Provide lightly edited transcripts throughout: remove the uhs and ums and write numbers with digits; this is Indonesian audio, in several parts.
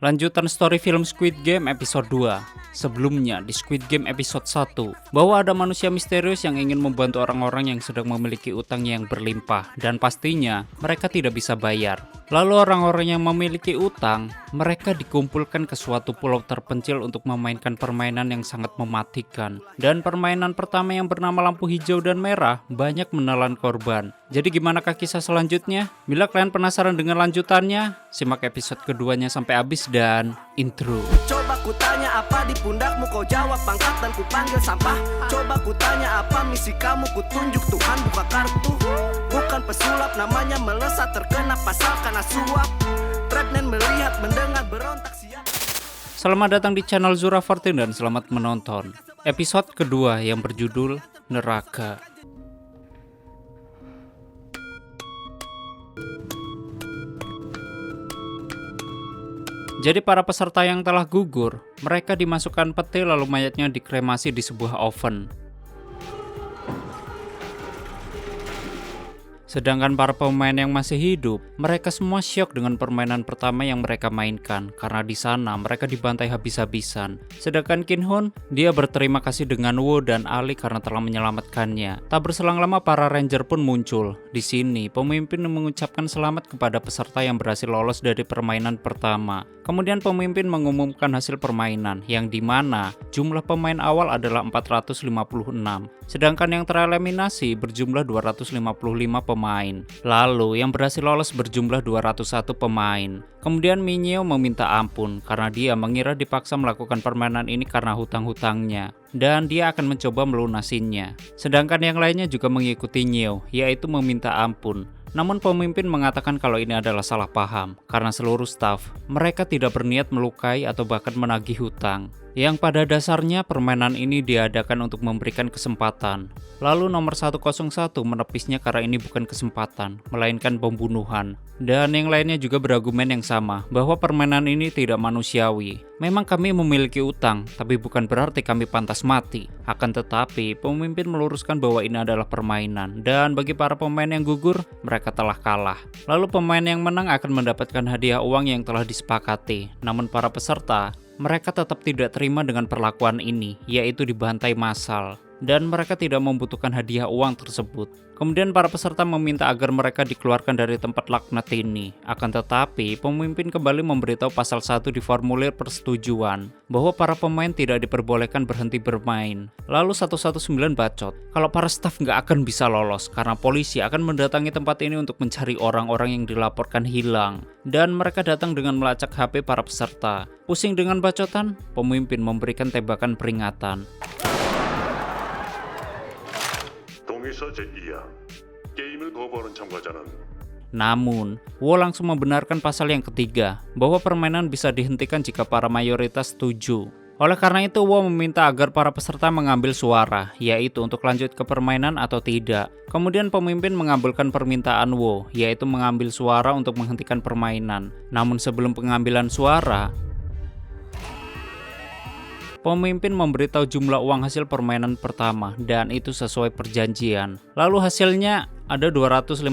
Lanjutan story film Squid Game episode 2. Sebelumnya di Squid Game episode 1, bahwa ada manusia misterius yang ingin membantu orang-orang yang sedang memiliki utang yang berlimpah dan pastinya mereka tidak bisa bayar. Lalu orang-orang yang memiliki utang, mereka dikumpulkan ke suatu pulau terpencil untuk memainkan permainan yang sangat mematikan. Dan permainan pertama yang bernama lampu hijau dan merah banyak menelan korban. Jadi gimanakah kisah selanjutnya? Bila kalian penasaran dengan lanjutannya, simak episode keduanya sampai habis dan intro. Coba ku tanya apa di pundakmu, kau jawab pangkat dan ku panggil sampah. Coba ku tanya apa misi kamu, ku tunjuk Tuhan buka kartu. Bukan pesulap, namanya melesat terkena pasal karena suap. Trapman melihat, mendengar, berontak siap. Selamat datang di channel Zura14 dan selamat menonton episode kedua yang berjudul Neraka. Jadi para peserta yang telah gugur, mereka dimasukkan peti lalu mayatnya dikremasi di sebuah oven. Sedangkan para pemain yang masih hidup, mereka semua syok dengan permainan pertama yang mereka mainkan karena di sana mereka dibantai habis-habisan. Sedangkan Kin Hun, dia berterima kasih dengan Wo dan Ali karena telah menyelamatkannya. Tak berselang lama para ranger pun muncul. Di sini, pemimpin mengucapkan selamat kepada peserta yang berhasil lolos dari permainan pertama. Kemudian pemimpin mengumumkan hasil permainan yang dimana jumlah pemain awal adalah 456, sedangkan yang tereliminasi berjumlah 255 pemain. Lalu yang berhasil lolos berjumlah 201 pemain. Kemudian Minyo meminta ampun karena dia mengira dipaksa melakukan permainan ini karena hutang-hutangnya dan dia akan mencoba melunasinya. Sedangkan yang lainnya juga mengikuti Nyo, yaitu meminta ampun. Namun pemimpin mengatakan kalau ini adalah salah paham karena seluruh staf mereka tidak berniat melukai atau bahkan menagih hutang. Yang pada dasarnya permainan ini diadakan untuk memberikan kesempatan. Lalu nomor 101 menepisnya karena ini bukan kesempatan, melainkan pembunuhan. Dan yang lainnya juga berargumen yang sama, bahwa permainan ini tidak manusiawi. Memang kami memiliki utang, tapi bukan berarti kami pantas mati. Akan tetapi, pemimpin meluruskan bahwa ini adalah permainan. Dan bagi para pemain yang gugur, mereka telah kalah. Lalu pemain yang menang akan mendapatkan hadiah uang yang telah disepakati. Namun para peserta, mereka tetap tidak terima dengan perlakuan ini, yaitu dibantai massal. Dan mereka tidak membutuhkan hadiah uang tersebut. Kemudian para peserta meminta agar mereka dikeluarkan dari tempat laknat ini. Akan tetapi, pemimpin kembali memberitahu pasal 1 di formulir persetujuan, bahwa para pemain tidak diperbolehkan berhenti bermain. Lalu 119 bacot, kalau para staf nggak akan bisa lolos, karena polisi akan mendatangi tempat ini untuk mencari orang-orang yang dilaporkan hilang. Dan mereka datang dengan melacak HP para peserta. Pusing dengan bacotan, pemimpin memberikan tembakan peringatan. Namun, Wo langsung membenarkan pasal yang ketiga, bahwa permainan bisa dihentikan jika para mayoritas setuju. Oleh karena itu, Wo meminta agar para peserta mengambil suara, yaitu untuk lanjut ke permainan atau tidak. Kemudian pemimpin mengabulkan permintaan Wo, yaitu mengambil suara untuk menghentikan permainan. Namun sebelum pengambilan suara, pemimpin memberitahu jumlah uang hasil permainan pertama dan itu sesuai perjanjian. Lalu hasilnya ada 255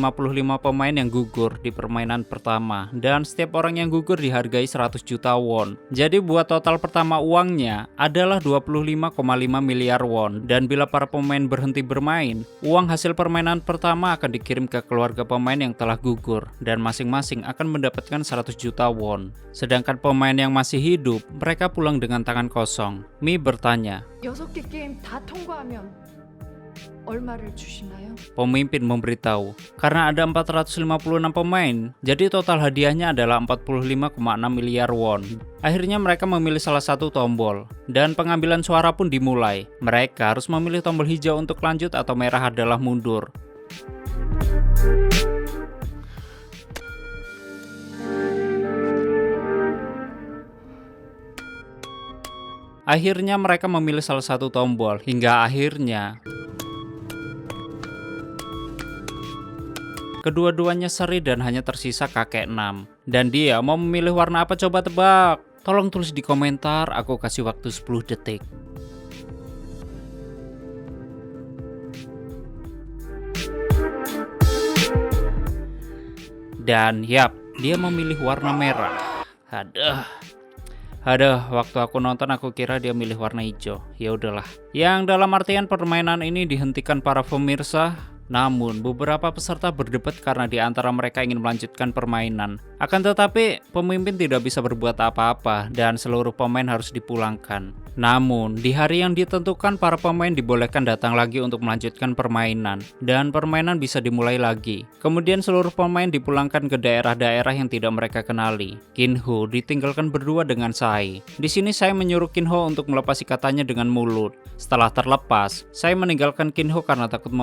pemain yang gugur di permainan pertama dan setiap orang yang gugur dihargai 100 juta won. Jadi buat total pertama uangnya adalah 25,5 miliar won dan bila para pemain berhenti bermain, uang hasil permainan pertama akan dikirim ke keluarga pemain yang telah gugur dan masing-masing akan mendapatkan 100 juta won. Sedangkan pemain yang masih hidup, mereka pulang dengan tangan kosong. Mi bertanya, 6개 게임 다 통과하면 얼마를 주시나요? Pemimpin memberitahu, karena ada 456 pemain, jadi total hadiahnya adalah 45,6 miliar won. Akhirnya mereka memilih salah satu tombol, dan pengambilan suara pun dimulai. Mereka harus memilih tombol hijau untuk lanjut atau merah adalah mundur. Akhirnya mereka memilih salah satu tombol, hingga akhirnya kedua-duanya seri dan hanya tersisa kakek 6. Dan dia mau memilih warna apa, coba tebak? Tolong tulis di komentar, aku kasih waktu 10 detik. Dan yap, dia memilih warna merah. Aduh, Aduh, waktu aku nonton aku kira dia milih warna hijau. Ya udahlah. Yang dalam artian permainan ini dihentikan para pemirsa. Namun, beberapa peserta berdebat karena di antara mereka ingin melanjutkan permainan. Akan tetapi, pemimpin tidak bisa berbuat apa-apa dan seluruh pemain harus dipulangkan. Namun, di hari yang ditentukan para pemain dibolehkan datang lagi untuk melanjutkan permainan dan permainan bisa dimulai lagi. Kemudian seluruh pemain dipulangkan ke daerah-daerah yang tidak mereka kenali. Kinho ditinggalkan berdua dengan Sai. Di sini Sai menyuruh Kinho untuk melepas ikatannya dengan mulut. Setelah terlepas, Sai meninggalkan Kinho karena takut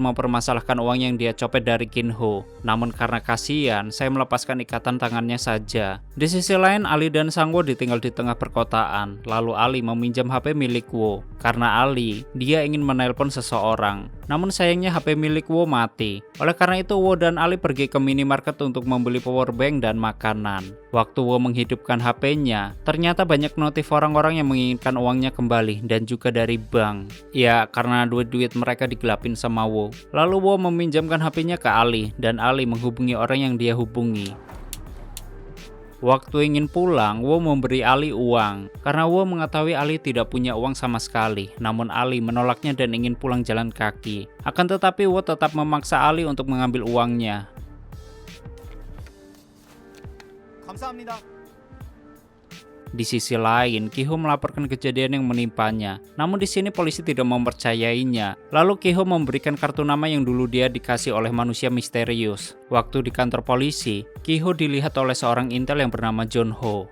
mempermasalahkan uang yang dia copet dari Kinho. Namun karena kasihan, saya melepaskan ikatan tangannya saja. Di sisi lain, Ali dan Sangwo ditinggal di tengah perkotaan. Lalu Ali meminjam HP milik Wo. Karena Ali, dia ingin menelpon seseorang. Namun sayangnya HP milik Wo mati. Oleh karena itu, Wo dan Ali pergi ke minimarket untuk membeli powerbank dan makanan. Waktu Wo menghidupkan HP-nya, ternyata banyak notif orang-orang yang menginginkan uangnya kembali dan juga dari bank. Ya, karena duit-duit mereka digelapin sama Wo. Lalu Wo meminjamkan HP-nya ke Ali dan Ali menghubungi orang yang dia hubungi. Waktu ingin pulang, Wo memberi Ali uang karena Wo mengetahui Ali tidak punya uang sama sekali. Namun Ali menolaknya dan ingin pulang jalan kaki. Akan tetapi Wo tetap memaksa Ali untuk mengambil uangnya. 감사합니다. Di sisi lain, Kiho melaporkan kejadian yang menimpanya. Namun di sini polisi tidak mempercayainya. Lalu Kiho memberikan kartu nama yang dulu dia dikasih oleh manusia misterius. Waktu di kantor polisi, Kiho dilihat oleh seorang intel yang bernama John Ho.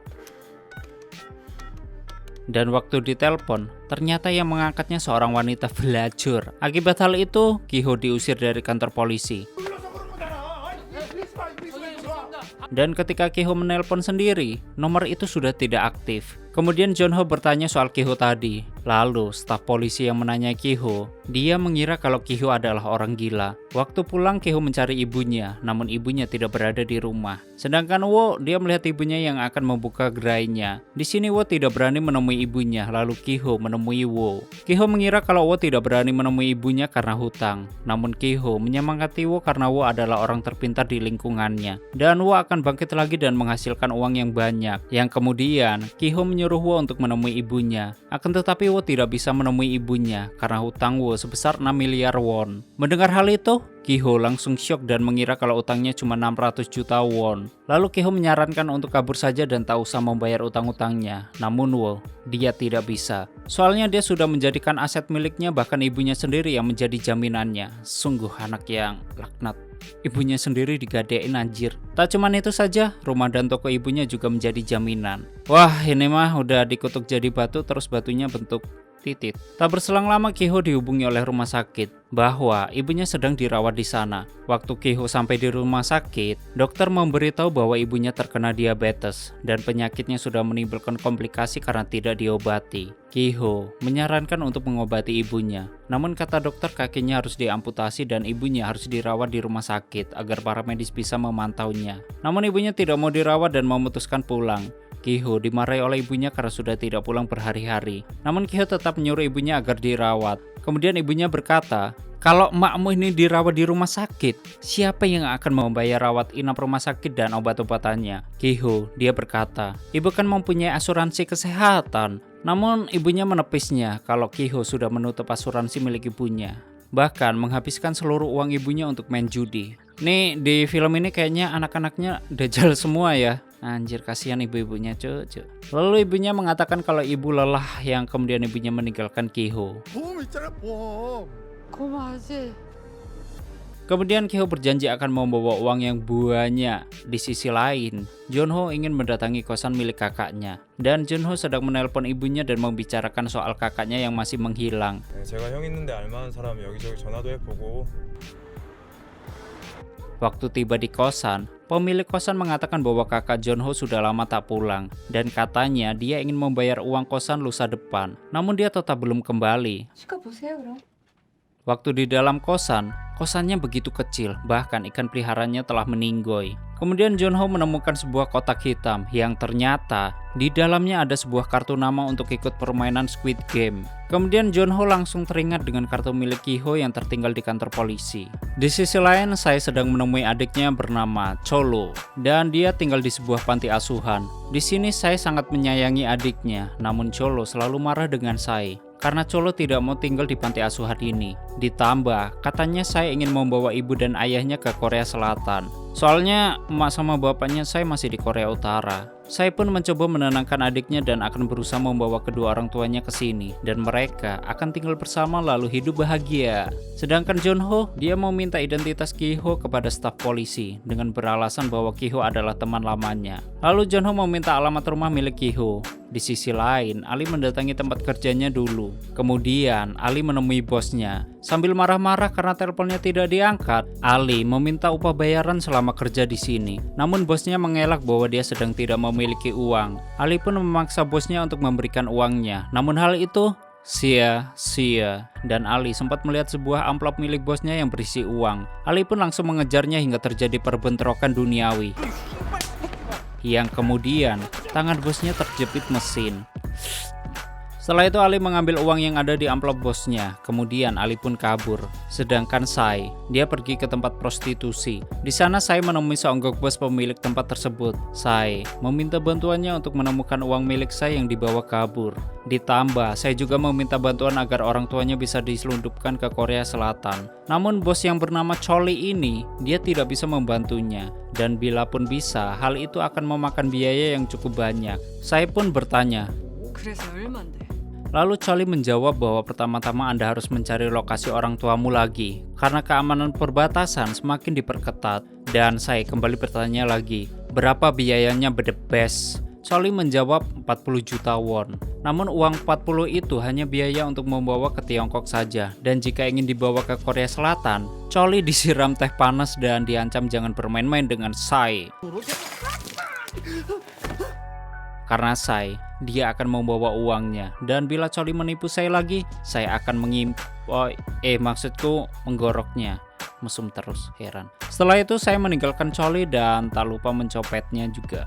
Dan waktu ditelepon, ternyata yang mengangkatnya seorang wanita pelacur. Akibat hal itu, Kiho diusir dari kantor polisi. Dan ketika Kiho menelpon sendiri, nomor itu sudah tidak aktif. Kemudian John Ho bertanya soal Kiho tadi. Lalu, staf polisi yang menanya Kiho, dia mengira kalau Kiho adalah orang gila. Waktu pulang, Kiho mencari ibunya, namun ibunya tidak berada di rumah. Sedangkan Wo, dia melihat ibunya yang akan membuka gerainya. Di sini Wo tidak berani menemui ibunya, lalu Kiho menemui Wo. Kiho mengira kalau Wo tidak berani menemui ibunya karena hutang. Namun Kiho menyemangati Wo karena Wo adalah orang terpintar di lingkungannya. Dan Wo akan bangkit lagi dan menghasilkan uang yang banyak. Yang kemudian, Kiho menyuruh Wo untuk menemui ibunya. Akan tetapi Wo tidak bisa menemui ibunya karena hutang Wo sebesar 6 miliar won. Mendengar hal itu, Kiho langsung syok dan mengira kalau utangnya cuma 600 juta won. Lalu Kiho menyarankan untuk kabur saja dan tak usah membayar utang-utangnya. Namun Wo, dia tidak bisa. Soalnya dia sudah menjadikan aset miliknya, bahkan ibunya sendiri yang menjadi jaminannya. Sungguh anak yang laknat. Ibunya sendiri digadein anjir. Tak cuman itu saja, rumah dan toko ibunya juga menjadi jaminan. Wah, ini mah udah dikutuk jadi batu terus batunya bentuk titit. Tak berselang lama Kiho dihubungi oleh rumah sakit bahwa ibunya sedang dirawat di sana. Waktu Kiho sampai di rumah sakit, dokter memberitahu bahwa ibunya terkena diabetes dan penyakitnya sudah menimbulkan komplikasi karena tidak diobati. Kiho menyarankan untuk mengobati ibunya. Namun kata dokter kakinya harus diamputasi dan ibunya harus dirawat di rumah sakit agar para medis bisa memantaunya. Namun ibunya tidak mau dirawat dan memutuskan pulang. Kiho dimarahi oleh ibunya karena sudah tidak pulang berhari-hari. Namun Kiho tetap menyuruh ibunya agar dirawat. Kemudian ibunya berkata, kalau emakmu ini dirawat di rumah sakit, siapa yang akan membayar rawat inap rumah sakit dan obat-obatannya? Kiho, dia berkata, ibu kan mempunyai asuransi kesehatan. Namun ibunya menepisnya kalau Kiho sudah menutup asuransi milik ibunya. Bahkan menghabiskan seluruh uang ibunya untuk main judi. Nih di film ini kayaknya anak-anaknya dajal semua ya. Anjir, kasihan ibu-ibunya cuy. Lalu ibunya mengatakan kalau ibu lelah yang kemudian ibunya meninggalkan Kiho. 보험 있잖아, 보험. 고마워지. Kemudian Kiho berjanji akan membawa uang yang banyak. Di sisi lain, John Ho ingin mendatangi kosan milik kakaknya. Dan John Ho sedang menelpon ibunya dan membicarakan soal kakaknya yang masih menghilang. 제가 형 있는데 알만한 사람 여기저기 전화도 해보고. Waktu tiba di kosan, pemilik kosan mengatakan bahwa kakak John Ho sudah lama tak pulang. Dan katanya dia ingin membayar uang kosan lusa depan. Namun dia tetap belum kembali. 시가 보세요 그럼. Waktu di dalam kosannya begitu kecil, bahkan ikan peliharaannya telah meninggoy. Kemudian Junho menemukan sebuah kotak hitam yang ternyata di dalamnya ada sebuah kartu nama untuk ikut permainan Squid Game. Kemudian Junho langsung teringat dengan kartu milik Ki-ho yang tertinggal di kantor polisi. Di sisi lain, saya sedang menemui adiknya bernama Cholo dan dia tinggal di sebuah panti asuhan. Di sini saya sangat menyayangi adiknya, namun Cholo selalu marah dengan saya karena Cholo tidak mau tinggal di panti asuhan ini. Ditambah, katanya saya ingin membawa ibu dan ayahnya ke Korea Selatan. Soalnya emak sama bapaknya saya masih di Korea Utara. Saya pun mencoba menenangkan adiknya dan akan berusaha membawa kedua orang tuanya ke sini dan mereka akan tinggal bersama lalu hidup bahagia. Sedangkan Junho, dia mau minta identitas Ki-ho kepada staf polisi dengan beralasan bahwa Ki-ho adalah teman lamanya. Lalu Junho mau minta alamat rumah milik Ki-ho. Di sisi lain, Ali mendatangi tempat kerjanya dulu. Kemudian, Ali menemui bosnya. Sambil marah-marah karena teleponnya tidak diangkat, Ali meminta upah bayaran selama kerja di sini. Namun bosnya mengelak bahwa dia sedang tidak memiliki uang. Ali pun memaksa bosnya untuk memberikan uangnya. Namun hal itu sia-sia dan Ali sempat melihat sebuah amplop milik bosnya yang berisi uang. Ali pun langsung mengejarnya hingga terjadi perbentrokan duniawi. Yang kemudian tangan bosnya terjepit mesin. Setelah itu Ali mengambil uang yang ada di amplop bosnya. Kemudian Ali pun kabur. Sedangkan Sai, dia pergi ke tempat prostitusi. Di sana Sai menemui seonggok bos pemilik tempat tersebut. Sai meminta bantuannya untuk menemukan uang milik Sai yang dibawa kabur. Ditambah, Sai juga meminta bantuan agar orang tuanya bisa diselundupkan ke Korea Selatan. Namun bos yang bernama Choli ini, dia tidak bisa membantunya. Dan bila pun bisa, hal itu akan memakan biaya yang cukup banyak. Sai pun bertanya, 그래서 얼만데? lalu Choli menjawab bahwa pertama-tama Anda harus mencari lokasi orang tuamu lagi karena keamanan perbatasan semakin diperketat. Dan saya kembali bertanya lagi, berapa biayanya the best? Choli menjawab 40 juta won. Namun uang 40 itu hanya biaya untuk membawa ke Tiongkok saja. Dan jika ingin dibawa ke Korea Selatan, Choli disiram teh panas dan diancam jangan bermain-main dengan Sai. Karena Sai, dia akan membawa uangnya. Dan bila Choli menipu saya lagi, saya akan menggoroknya. Mesum terus, heran. Setelah itu saya meninggalkan Choli dan tak lupa mencopetnya juga.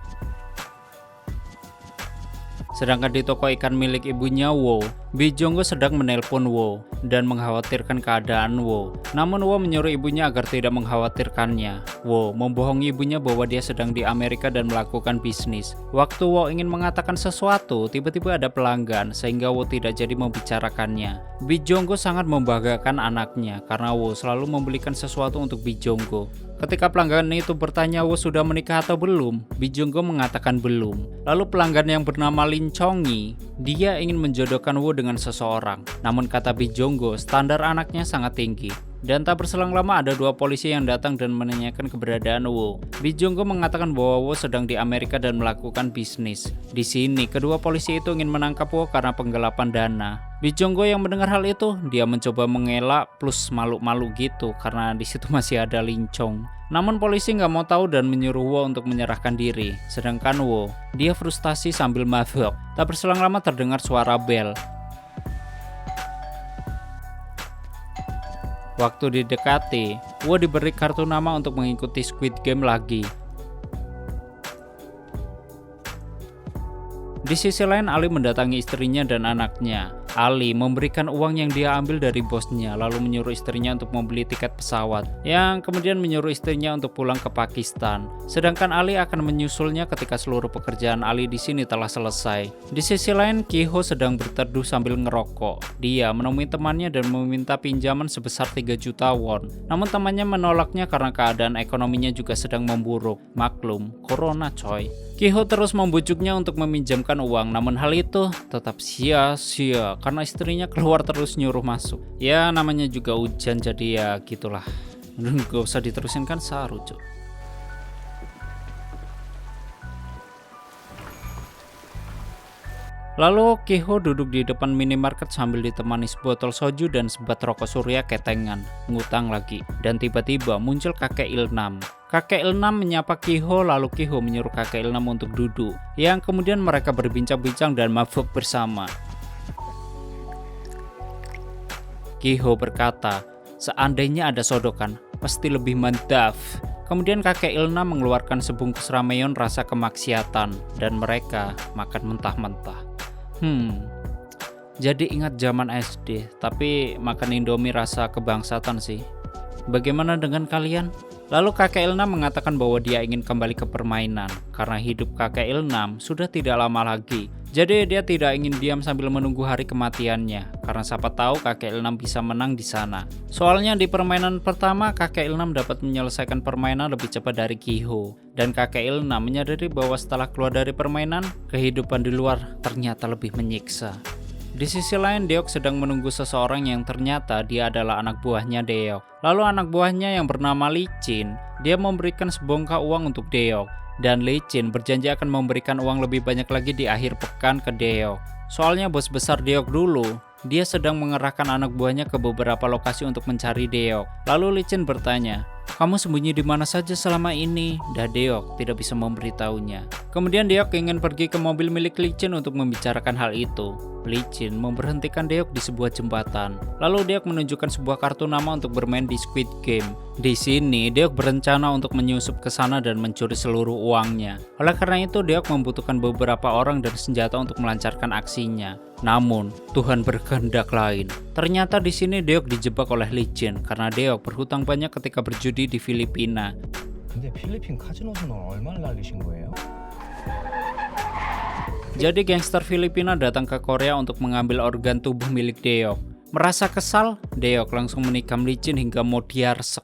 Sedangkan di toko ikan milik ibunya Wo, Bi Jonggo sedang menelpon Wo dan mengkhawatirkan keadaan Wo. Namun Wo menyuruh ibunya agar tidak mengkhawatirkannya. Wo membohongi ibunya bahwa dia sedang di Amerika dan melakukan bisnis. Waktu Wo ingin mengatakan sesuatu, tiba-tiba ada pelanggan sehingga Wo tidak jadi membicarakannya. Bi Jonggo sangat membanggakan anaknya karena Wo selalu membelikan sesuatu untuk Bi Jonggo. Ketika pelanggan itu bertanya Wo sudah menikah atau belum, Bi Jonggo mengatakan belum. Lalu pelanggan yang bernama Lin Chongi, dia ingin menjodohkan Wo dengan seseorang. Namun kata Bi Jonggo, standar anaknya sangat tinggi. Dan tak berselang lama ada dua polisi yang datang dan menanyakan keberadaan Wo. Bi Jonggo mengatakan bahwa Wo sedang di Amerika dan melakukan bisnis. Di sini kedua polisi itu ingin menangkap Wo karena penggelapan dana. Bi Jonggo yang mendengar hal itu, dia mencoba mengelak plus malu-malu gitu karena di situ masih ada Lin Chong. Namun polisi nggak mau tahu dan menyuruh Wo untuk menyerahkan diri. Sedangkan Wo, dia frustasi sambil mabuk. Tak berselang lama terdengar suara bel. Waktu didekati, Wo diberi kartu nama untuk mengikuti Squid Game lagi. Di sisi lain, Ali mendatangi istrinya dan anaknya. Ali memberikan uang yang dia ambil dari bosnya, lalu menyuruh istrinya untuk membeli tiket pesawat, yang kemudian menyuruh istrinya untuk pulang ke Pakistan. Sedangkan Ali akan menyusulnya ketika seluruh pekerjaan Ali di sini telah selesai. Di sisi lain, Ki-ho sedang berteduh sambil ngerokok. Dia menemui temannya dan meminta pinjaman sebesar 3 juta won. Namun temannya menolaknya karena keadaan ekonominya juga sedang memburuk. Maklum, corona coy. Ki-ho terus membujuknya untuk meminjamkan uang, namun hal itu tetap sia-sia karena istrinya keluar terus nyuruh masuk. Ya namanya juga hujan jadi ya gitulah. Gak usah diterusin kan saru cok. Lalu Ki-ho duduk di depan minimarket sambil ditemani sebotol soju dan sebat rokok surya ketengan, ngutang lagi. Dan tiba-tiba muncul kakek Ilnam. Kakek Ilnam menyapa Ki-ho, lalu Ki-ho menyuruh kakek Ilnam untuk duduk. Yang kemudian mereka berbincang-bincang dan mabuk bersama. Ki-ho berkata, seandainya ada sodokan, pasti lebih mantap. Kemudian kakek Ilna mengeluarkan sebungkus rameon rasa kemaksiatan dan mereka makan mentah-mentah. Jadi ingat zaman SD, tapi makan Indomie rasa kebangsaan sih. Bagaimana dengan kalian? Lalu kakek Ilna mengatakan bahwa dia ingin kembali ke permainan karena hidup kakek Ilnam sudah tidak lama lagi. Jadi dia tidak ingin diam sambil menunggu hari kematiannya karena siapa tahu kakek Ilnam bisa menang di sana. Soalnya di permainan pertama kakek Ilnam dapat menyelesaikan permainan lebih cepat dari Ki-ho dan kakek Ilnam menyadari bahwa setelah keluar dari permainan, kehidupan di luar ternyata lebih menyiksa. Di sisi lain, Deok sedang menunggu seseorang yang ternyata dia adalah anak buahnya Deok. Lalu anak buahnya yang bernama Lee Chin, dia memberikan sebongkah uang untuk Deok. Dan Lee Chin berjanji akan memberikan uang lebih banyak lagi di akhir pekan ke Deok. Soalnya bos besar Deok dulu, dia sedang mengerahkan anak buahnya ke beberapa lokasi untuk mencari Deok. Lalu Lee Chin bertanya, kamu sembunyi di mana saja selama ini? Dan Deok tidak bisa memberitahunya. Kemudian Deok ingin pergi ke mobil milik Lee Chin untuk membicarakan hal itu. Lee Chin memberhentikan Deok di sebuah jembatan. Lalu Deok menunjukkan sebuah kartu nama untuk bermain di Squid Game. Di sini Deok berencana untuk menyusup ke sana dan mencuri seluruh uangnya. Oleh karena itu Deok membutuhkan beberapa orang dan senjata untuk melancarkan aksinya. Namun Tuhan berkehendak lain. Ternyata di sini Deok dijebak oleh Lee Chin karena Deok berhutang banyak ketika berjudi di Filipina. 근데 필리핀 카지노에서는 얼마를 날리신 거예요? Jadi gangster Filipina datang ke Korea untuk mengambil organ tubuh milik Deok. Merasa kesal, Deok langsung menikam Lee Chin hingga mau diarsek.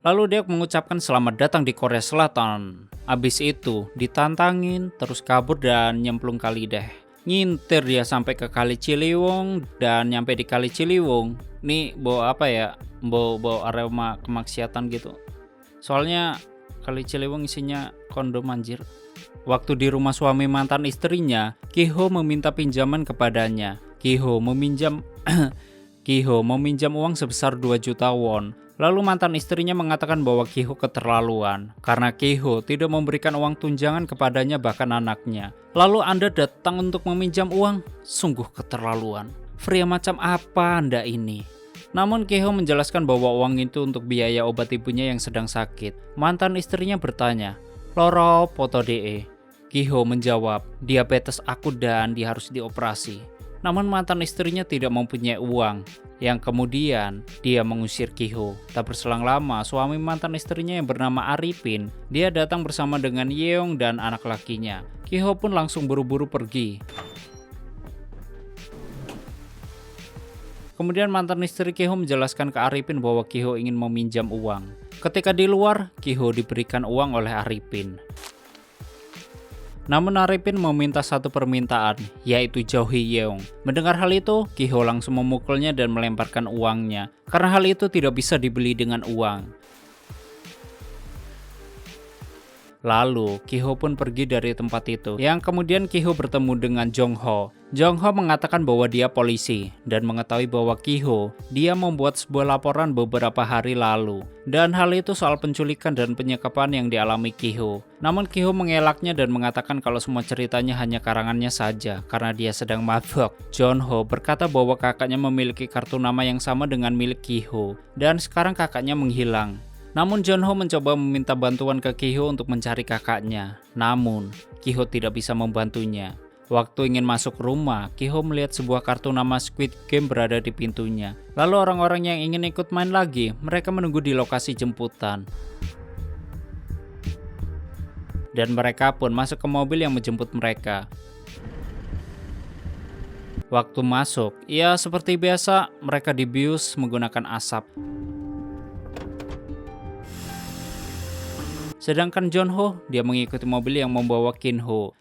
Lalu Deok mengucapkan selamat datang di Korea Selatan. Abis itu ditantangin, terus kabur dan nyemplung kali deh. Ngintir dia sampai ke Kali Ciliwung dan nyampe di Kali Ciliwung. Nih bawa apa ya? Bawa aroma kemaksiatan gitu. Soalnya Kali Ciliwung isinya kondom anjir. Waktu di rumah suami mantan istrinya, Ki-ho meminta pinjaman kepadanya. Ki-ho meminjam uang sebesar 2 juta won. Lalu mantan istrinya mengatakan bahwa Ki-ho keterlaluan karena Ki-ho tidak memberikan uang tunjangan kepadanya bahkan anaknya. Lalu Anda datang untuk meminjam uang? Sungguh keterlaluan. Pria macam apa Anda ini? Namun Ki-ho menjelaskan bahwa uang itu untuk biaya obat ibunya yang sedang sakit. Mantan istrinya bertanya, "Loro poto DE?" Ki-ho menjawab, "Diabetes akut dan dia harus dioperasi." Namun mantan istrinya tidak mempunyai uang. Yang kemudian dia mengusir Ki-ho. Tak berselang lama, suami mantan istrinya yang bernama Arifin, dia datang bersama dengan Yeong dan anak lakinya. Ki-ho pun langsung buru-buru pergi. Kemudian mantan istri Ki-ho menjelaskan ke Arifin bahwa Ki-ho ingin meminjam uang. Ketika di luar, Ki-ho diberikan uang oleh Arifin. Namun Arifin meminta satu permintaan, yaitu jauhi Yeong. Mendengar hal itu, Ki-ho langsung memukulnya dan melemparkan uangnya. Karena hal itu tidak bisa dibeli dengan uang. Lalu, Ki-ho pun pergi dari tempat itu. Yang kemudian Ki-ho bertemu dengan Jong-ho. Jong-ho mengatakan bahwa dia polisi dan mengetahui bahwa Ki-ho dia membuat sebuah laporan beberapa hari lalu. Dan hal itu soal penculikan dan penyekapan yang dialami Ki-ho. Namun Ki-ho mengelaknya dan mengatakan kalau semua ceritanya hanya karangannya saja karena dia sedang mabuk. Jong-ho berkata bahwa kakaknya memiliki kartu nama yang sama dengan milik Ki-ho dan sekarang kakaknya menghilang. Namun Jong-ho mencoba meminta bantuan ke Ki-ho untuk mencari kakaknya. Namun Ki-ho tidak bisa membantunya. Waktu ingin masuk rumah, Ki-ho melihat sebuah kartu nama Squid Game berada di pintunya. Lalu orang-orang yang ingin ikut main lagi, mereka menunggu di lokasi jemputan. Dan mereka pun masuk ke mobil yang menjemput mereka. Waktu masuk, ya seperti biasa, mereka dibius menggunakan asap. Sedangkan Jong-ho, dia mengikuti mobil yang membawa Kin-ho.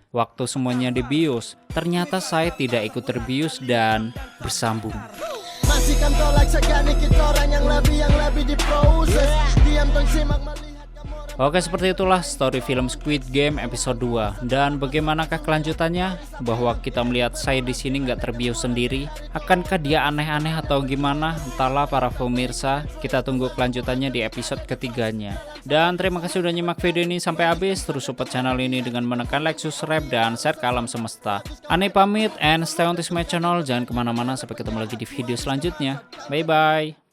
Waktu semuanya dibius, ternyata saya tidak ikut terbius dan bersambung. Masih kan tolak segani kita orang yang lebih diproses. Diam tong simak melihat kamu orang Oke, seperti itulah story film Squid Game episode 2. Dan bagaimanakah kelanjutannya? Bahwa kita melihat saya di sini nggak terbius sendiri. Akankah dia aneh-aneh atau gimana? Entahlah para pemirsa. Kita tunggu kelanjutannya di episode ketiganya. Dan terima kasih sudah nyimak video ini sampai habis. Terus support channel ini dengan menekan like, subscribe, dan share ke alam semesta. Aneh pamit and stay on this my channel. Jangan kemana-mana, sampai ketemu lagi di video selanjutnya. Bye bye.